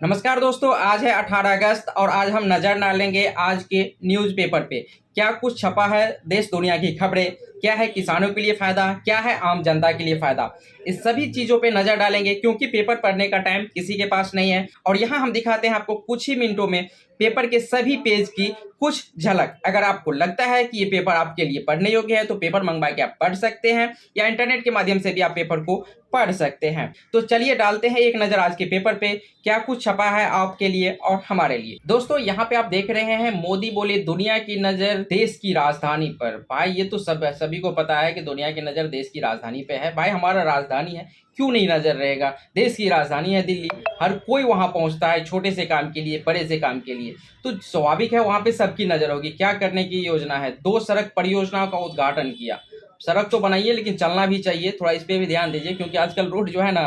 नमस्कार दोस्तों, आज है 18 अगस्त और आज हम नज़र डालेंगे आज के न्यूज़पेपर पे। क्या कुछ छपा है देश दुनिया की खबरें, क्या है किसानों के लिए फ़ायदा, क्या है आम जनता के लिए फ़ायदा। इस सभी चीज़ों पे नज़र डालेंगे क्योंकि पेपर पढ़ने का टाइम किसी के पास नहीं है। और यहाँ हम दिखाते हैं आपको कुछ ही मिनटों में पेपर के सभी पेज की कुछ झलक। अगर आपको लगता है कि ये पेपर आपके लिए पढ़ने योग्य है तो पेपर मंगवा के आप पढ़ सकते हैं, या इंटरनेट के माध्यम से भी आप पेपर को पढ़ सकते हैं। तो चलिए डालते हैं एक नज़र आज के पेपर पे, क्या कुछ छपा है आपके लिए और हमारे लिए। दोस्तों यहाँ पे आप देख रहे हैं, मोदी बोले दुनिया की नजर देश की राजधानी पर। भाई ये तो सभी को पता है कि दुनिया की नजर देश की राजधानी पे है। भाई हमारा राजधानी है, क्यों नहीं नजर रहेगा। देश की राजधानी है दिल्ली, हर कोई वहां पहुंचता है, छोटे से काम के लिए, बड़े से काम के लिए। तो स्वाभाविक है वहां पे सबकी नजर होगी। क्या करने की योजना है, 2 सड़क परियोजनाओं का उद्घाटन किया। सड़क तो बनाइए लेकिन चलना भी चाहिए, थोड़ा इस पे भी ध्यान दीजिए, क्योंकि आजकल रोड जो है ना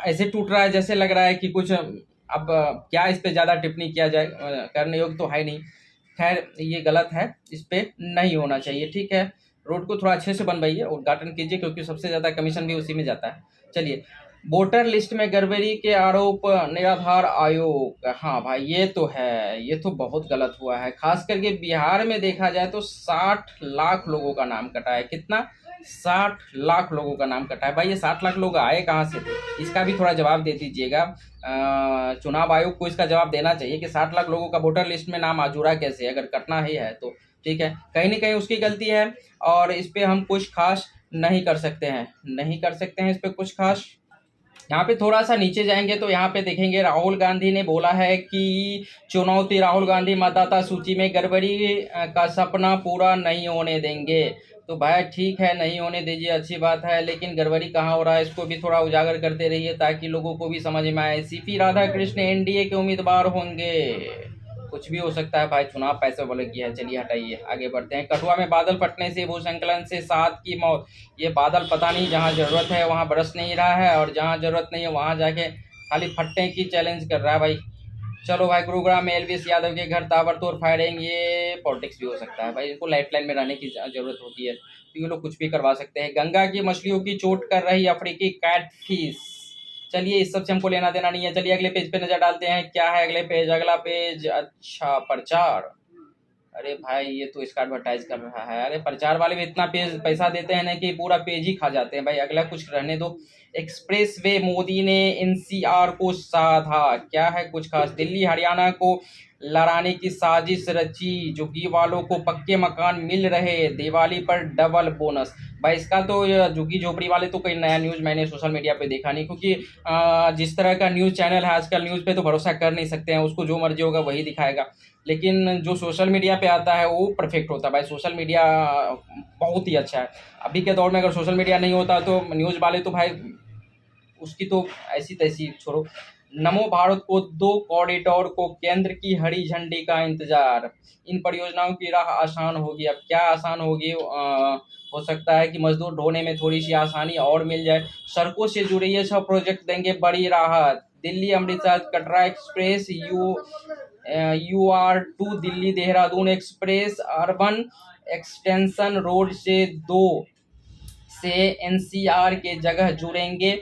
ऐसे टूट रहा है जैसे लग रहा है कि कुछ अब क्या इस पे ज़्यादा टिप्पणी किया जाए, करने योग्य तो है नहीं। खैर ये गलत है, इस पे नहीं होना चाहिए। ठीक है, रोड को थोड़ा अच्छे से बनवाइए, उद्घाटन कीजिए, क्योंकि सबसे ज़्यादा कमीशन भी उसी में जाता है। चलिए, वोटर लिस्ट में गड़बड़ी के आरोप निराधार आयोग। हाँ भाई ये तो है, ये तो बहुत गलत हुआ है। खास करके बिहार में देखा जाए तो 60 लाख लोगों का नाम कटा है। कितना? 60 लाख लोगों का नाम कटा है। भाई ये 60 लाख लोग आए कहाँ से थे, इसका भी थोड़ा जवाब दे दीजिएगा। चुनाव आयोग को इसका जवाब देना चाहिए कि 60 लाख लोगों का वोटर लिस्ट में नाम आ जुड़ा कैसे, अगर कटना ही है तो। ठीक है, कहीं ना कहीं उसकी गलती है और इस पे हम कुछ खास नहीं कर सकते हैं, नहीं कर सकते हैं इस पे कुछ खास। यहाँ पे थोड़ा सा नीचे जाएंगे तो यहाँ पे देखेंगे राहुल गांधी ने बोला है कि चुनौती, राहुल गांधी मतदाता सूची में गड़बड़ी का सपना पूरा नहीं होने देंगे। तो भाई ठीक है, नहीं होने दीजिए, अच्छी बात है, लेकिन गड़बड़ी कहाँ हो रहा है इसको भी थोड़ा उजागर करते रहिए ताकि लोगों को भी समझ में आए। सीपी राधाकृष्ण एनडीए के उम्मीदवार होंगे। कुछ भी हो सकता है भाई, चुनाव पैसे वाले की है। चलिए हटाइए, आगे बढ़ते हैं। कठुआ में बादल फटने से भूस्खलन से 7 की मौत। ये बादल पता नहीं, जहाँ जरूरत है वहाँ बरस नहीं रहा है और जहाँ जरूरत नहीं है वहाँ जाके खाली फटने की चैलेंज कर रहा है भाई। चलो भाई, गुरुग्राम में एलवीएस यादव के घर ताबड़तोड़ फायरिंग। ये पॉलिटिक्स भी हो सकता है भाई, इनको लाइफ लाइन में रहने की जरूरत होती है, तो ये लोग कुछ भी करवा सकते हैं। गंगा की मछलियों की चोट कर रही अफ्रीकी कैटफिश। चलिए इस सब से हमको लेना देना नहीं है। चलिए अगले पेज पे नजर डालते हैं, क्या है अगले पेज। अगला पेज, अच्छा प्रचार। अरे भाई ये तो इसका एडवर्टाइज कर रहा है। अरे प्रचार वाले भी इतना पेज पैसा देते हैं ना कि पूरा पेज ही खा जाते हैं भाई। अगला कुछ रहने दो। एक्सप्रेस वे, मोदी ने एनसीआर को साधा। क्या है कुछ खास। दिल्ली हरियाणा को लड़ाने की साजिश रची, झुग्गी वालों को पक्के मकान मिल रहे, दिवाली पर डबल बोनस। भाई इसका तो झुग्गी झोपड़ी वाले तो कोई नया न्यूज़ मैंने सोशल मीडिया पे देखा नहीं, क्योंकि जिस तरह का न्यूज़ चैनल है आजकल, न्यूज़ पे तो भरोसा कर नहीं सकते हैं, उसको जो मर्जी होगा वही दिखाएगा। लेकिन जो सोशल मीडिया पे आता है वो परफेक्ट होता है भाई। सोशल मीडिया बहुत ही अच्छा है। अभी के दौर में अगर सोशल मीडिया नहीं होता तो न्यूज़ वाले तो भाई उसकी तो ऐसी तैसी छोड़ो। नमो भारत को 2 कॉरिडोर को केंद्र की हरी झंडी का इंतजार। इन परियोजनाओं की राह आसान होगी। अब क्या आसान होगी, हो सकता है कि मजदूर ढोने में थोड़ी सी आसानी और मिल जाए। सड़कों से जुड़े ये 6 प्रोजेक्ट देंगे बड़ी राहत। Delhi Amritsar Katra express, UER two Delhi Dehradun express, urban extension road से 2 से एनसीआर के जगह जुड़ेंगे।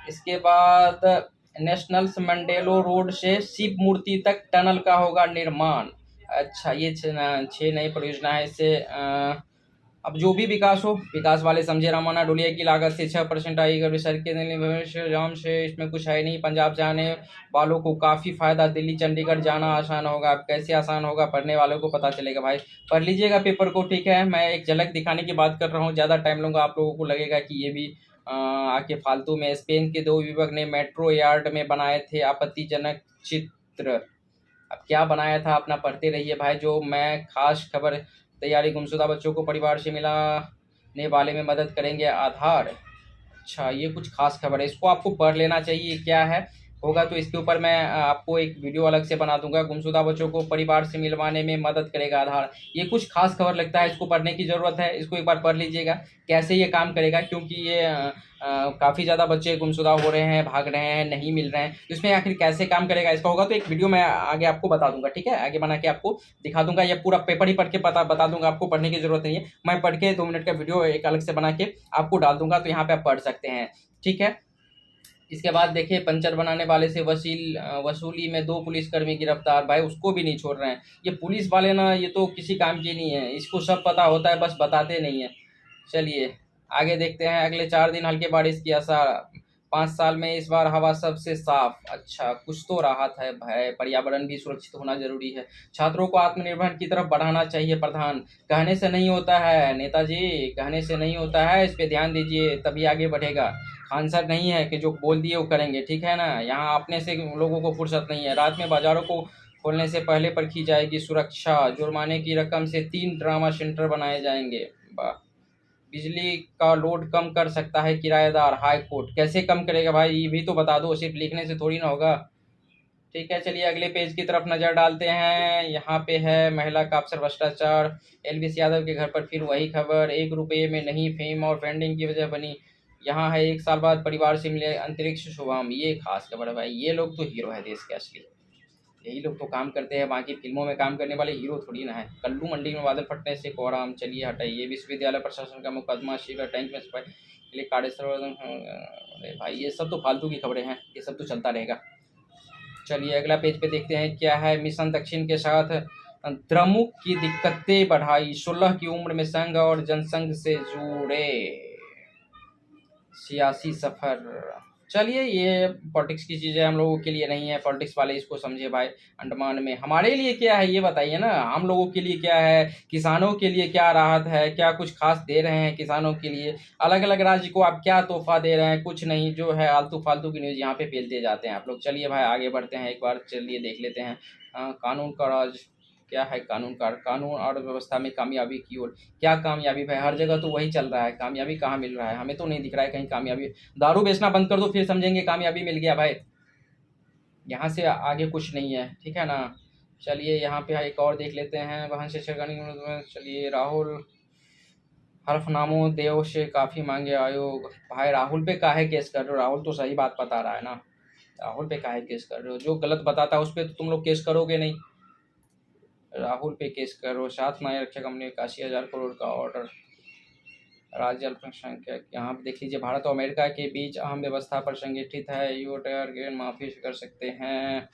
इसके बाद नेशनल मंडेलो रोड से शिव मूर्ति तक टनल का होगा निर्माण। अच्छा ये 6 नई परियोजना है। इससे अब जो भी विकास हो, विकास वाले समझे। रमाना डोलिया की लागत से 6% आएगी। अभी सड़क के भविष्य जाम से इसमें कुछ है नहीं। पंजाब से आने वालों को काफ़ी फायदा, दिल्ली चंडीगढ़ जाना आसान होगा। अब कैसे आसान होगा, पढ़ने वालों को पता चलेगा भाई। पढ़ लीजिएगा पेपर को। ठीक है, मैं एक झलक दिखाने की बात कर रहा हूँ, ज़्यादा टाइम लूँगा, आप लोगों को लगेगा कि ये भी आके फालतू में। स्पेन के 2 युवक ने मेट्रो यार्ड में बनाए थे आपत्तिजनक चित्र। अब क्या बनाया था, अपना पढ़ते रहिए भाई। जो मैं खास खबर तैयारी, गुमशुदा बच्चों को परिवार से मिलाने वाले में मदद करेंगे आधार। अच्छा ये कुछ खास खबर है, इसको आपको पढ़ लेना चाहिए। क्या है होगा तो इसके ऊपर मैं आपको एक वीडियो अलग से बना दूंगा। गुमशुदा बच्चों को परिवार से मिलवाने में मदद करेगा आधार। ये कुछ खास खबर लगता है, इसको पढ़ने की ज़रूरत है। इसको एक बार पढ़ लीजिएगा कैसे ये काम करेगा, क्योंकि ये काफ़ी ज़्यादा बच्चे गुमशुदा हो रहे हैं, भाग रहे हैं, नहीं मिल रहे हैं। तो इसमें आखिर कैसे काम करेगा इसका होगा तो एक वीडियो मैं आगे आपको बता दूंगा। ठीक है, आगे बना के आपको दिखा दूंगा। या पूरा पेपर ही पढ़ के बता दूंगा, आपको पढ़ने की जरूरत नहीं है। मैं पढ़ के 2 मिनट का वीडियो एक अलग से बना के आपको डाल दूंगा, तो यहाँ पे आप पढ़ सकते हैं। ठीक है, इसके बाद देखिए पंचर बनाने वाले से वसूली में 2 पुलिसकर्मी गिरफ्तार। भाई उसको भी नहीं छोड़ रहे हैं। ये पुलिस वाले ना, ये तो किसी काम के नहीं है, इसको सब पता होता है, बस बताते नहीं है। चलिए आगे देखते हैं। अगले 4 दिन हल्के बारिश की आसार। 5 साल में इस बार हवा सबसे साफ। अच्छा, कुछ तो राहत है भाई। पर्यावरण भी सुरक्षित होना जरूरी है। छात्रों को आत्मनिर्भर की तरफ बढ़ाना चाहिए प्रधान। कहने से नहीं होता है नेताजी, कहने से नहीं होता है, इस पे ध्यान दीजिए तभी आगे बढ़ेगा। खान सर नहीं है कि जो बोल दिए वो करेंगे, ठीक है ना। यहाँ अपने से लोगों को फुर्सत नहीं है। रात में बाजारों को खोलने से पहले परखी जाएगी सुरक्षा। जुर्माने की रकम से 3 ड्रामा सेंटर बनाए जाएंगे। वाह। बिजली का लोड कम कर सकता है किराएदार। हाई कोर्ट कैसे कम करेगा भाई, ये भी तो बता दो, सिर्फ लिखने से थोड़ी ना होगा। ठीक है, चलिए अगले पेज की तरफ नजर डालते हैं। यहाँ पे है महिला का अफसर भ्रष्टाचार। एलवीस यादव के घर पर फिर वही खबर। 1 रुपये में नहीं, फेम और ब्रांडिंग की वजह बनी। यहाँ है 1 साल बाद परिवार से मिले अंतरिक्ष शुभम। ये खास खबर है भाई। ये लोग तो हीरो है देश के असली। यही लोग तो काम करते हैं, बाकी फिल्मों में काम करने वाले हीरो थोड़ी ना है। कल्लू मंडी में बादल फटने से कोहराम। चलिए हटाइए। विश्वविद्यालय प्रशासन का मुकदमा। शिवरा टैंक में सफाई के लिए कार्यस्थल। अरे भाई ये सब तो फालतू की खबरें हैं, ये सब तो चलता रहेगा। चलिए अगला पेज पे देखते हैं क्या है। मिशन दक्षिण के साथ द्रमुक की दिक्कतें बढ़ाई। 16 की उम्र में संघ और जनसंघ से जुड़े। सियासी सफर। चलिए ये पॉलिटिक्स की चीज़ें हम लोगों के लिए नहीं है, पॉलिटिक्स वाले इसको समझे भाई। अंडमान में हमारे लिए क्या है ये बताइए ना। हम लोगों के लिए क्या है, किसानों के लिए क्या राहत है, क्या कुछ खास दे रहे हैं किसानों के लिए। अलग अलग राज्य को आप क्या तोहफा दे रहे हैं, कुछ नहीं। जो है आलतू फालतू की न्यूज़ यहाँ पे पेलते जाते हैं आप लोग। चलिए भाई आगे बढ़ते हैं, एक बार चलिए देख लेते हैं। कानून का राज क्या है। कानून और व्यवस्था में कामयाबी की ओर। क्या कामयाबी भाई, हर जगह तो वही चल रहा है। कामयाबी कहाँ मिल रहा है, हमें तो नहीं दिख रहा है कहीं कामयाबी। दारू बेचना बंद कर दो फिर समझेंगे कामयाबी मिल गया भाई। यहाँ से आगे कुछ नहीं है, ठीक है ना। चलिए यहाँ पे एक और देख लेते हैं। वाहन से छेड़खानी। चलिए राहुल हल्फनामो देव से काफ़ी मांगे आयोग। भाई राहुल पे काहे केस कर रहे हो, राहुल तो सही बात बता रहा है ना। राहुल पे काहे केस कर रहे हो, जो गलत बताता है उस पर तो तुम लोग केस करोगे नहीं। राहुल पे केस करो। 7 न्याय रक्षा कंपनी 81,000 करोड़ का ऑर्डर। राज्य अल्पसंख्यक यहाँ पे देख लीजिए। भारत और अमेरिका के बीच अहम व्यवस्था पर संगठित है। यू टारगेट माफी कर सकते हैं।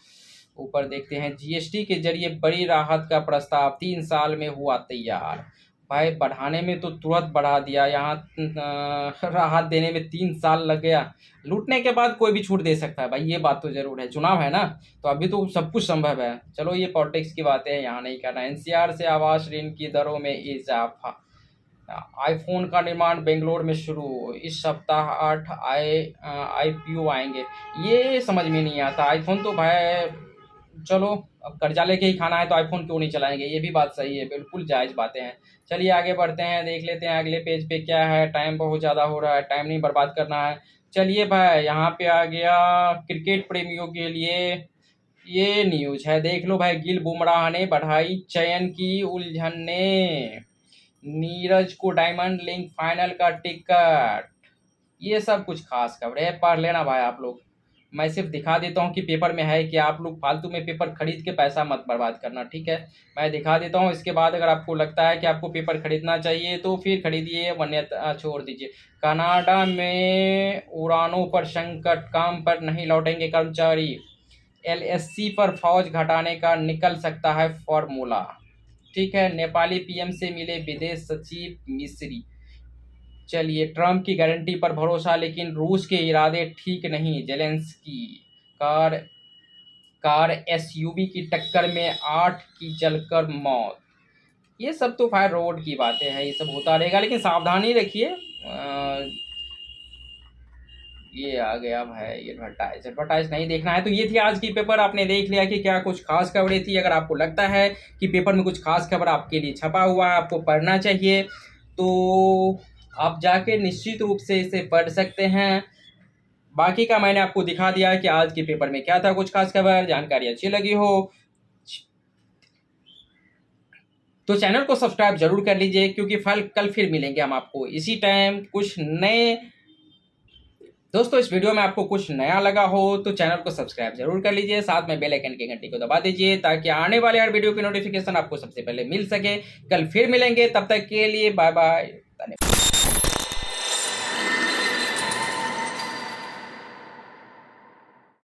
ऊपर देखते हैं जीएसटी के जरिए बड़ी राहत का प्रस्ताव 3 साल में हुआ तैयार। भाई बढ़ाने में तो तुरंत बढ़ा दिया, यहाँ राहत देने में 3 साल लग गया। लूटने के बाद कोई भी छूट दे सकता है भाई, ये बात तो जरूर है। चुनाव है ना, तो अभी तो सब कुछ संभव है। चलो ये पॉलिटिक्स की बातें हैं, यहाँ नहीं करना। एनसीआर से आवास ऋण की दरों में इजाफा। आईफोन का निर्माण बेंगलोर में शुरू। इस सप्ताह 8 IPO आएंगे। ये समझ में नहीं आता। आईफोन तो भाई चलो, अब कर्जा लेके ही खाना है तो आईफोन क्यों नहीं चलाएंगे, ये भी बात सही है, बिल्कुल जायज़ बातें हैं। चलिए आगे बढ़ते हैं, देख लेते हैं अगले पेज पे क्या है। टाइम बहुत ज़्यादा हो रहा है, टाइम नहीं बर्बाद करना है। चलिए भाई यहाँ पे आ गया क्रिकेट प्रेमियों के लिए ये न्यूज़ है, देख लो भाई। गिल बुमराह ने बढ़ाई चयन की उलझने। नीरज को डायमंड लीग फाइनल का टिकट। ये सब कुछ खास खबर है, पढ़ लेना भाई आप लोग। मैं सिर्फ दिखा देता हूँ कि पेपर में है कि आप लोग फालतू में पेपर खरीद के पैसा मत बर्बाद करना, ठीक है। मैं दिखा देता हूँ, इसके बाद अगर आपको लगता है कि आपको पेपर खरीदना चाहिए तो फिर खरीदिए, वरना छोड़ दीजिए। कनाडा में उड़ानों पर संकट, काम पर नहीं लौटेंगे कर्मचारी। LSC पर फौज घटाने का निकल सकता है फॉर्मूला, ठीक है। नेपाली PM से मिले विदेश सचिव मिस्री। चलिए ट्रंप की गारंटी पर भरोसा लेकिन रूस के इरादे ठीक नहीं। जेलेंस्की। कार SUV की टक्कर में 8 की जलकर मौत। ये सब तो फायर रोड की बातें हैं, ये सब होता रहेगा, लेकिन सावधानी रखिए। ये आ गया भाई एडवर्टाइज नहीं देखना है। तो ये थी आज की पेपर, आपने देख लिया कि क्या कुछ खास खबरें थी। अगर आपको लगता है कि पेपर में कुछ खास खबर आपके लिए छपा हुआ है, आपको पढ़ना चाहिए, तो आप जाके निश्चित रूप से इसे पढ़ सकते हैं। बाकी का मैंने आपको दिखा दिया कि आज के पेपर में क्या था कुछ खास खबर। जानकारी अच्छी लगी हो तो चैनल को सब्सक्राइब जरूर कर लीजिए, क्योंकि कल फिर मिलेंगे हम आपको इसी टाइम कुछ नए। दोस्तों इस वीडियो में आपको कुछ नया लगा हो तो चैनल को सब्सक्राइब जरूर कर लीजिए, साथ में बेल आइकन की घंटी को दबा दीजिए ताकि आने वाले हर वीडियो की नोटिफिकेशन आपको सबसे पहले मिल सके। कल फिर मिलेंगे, तब तक के लिए बाय बाय, धन्यवाद।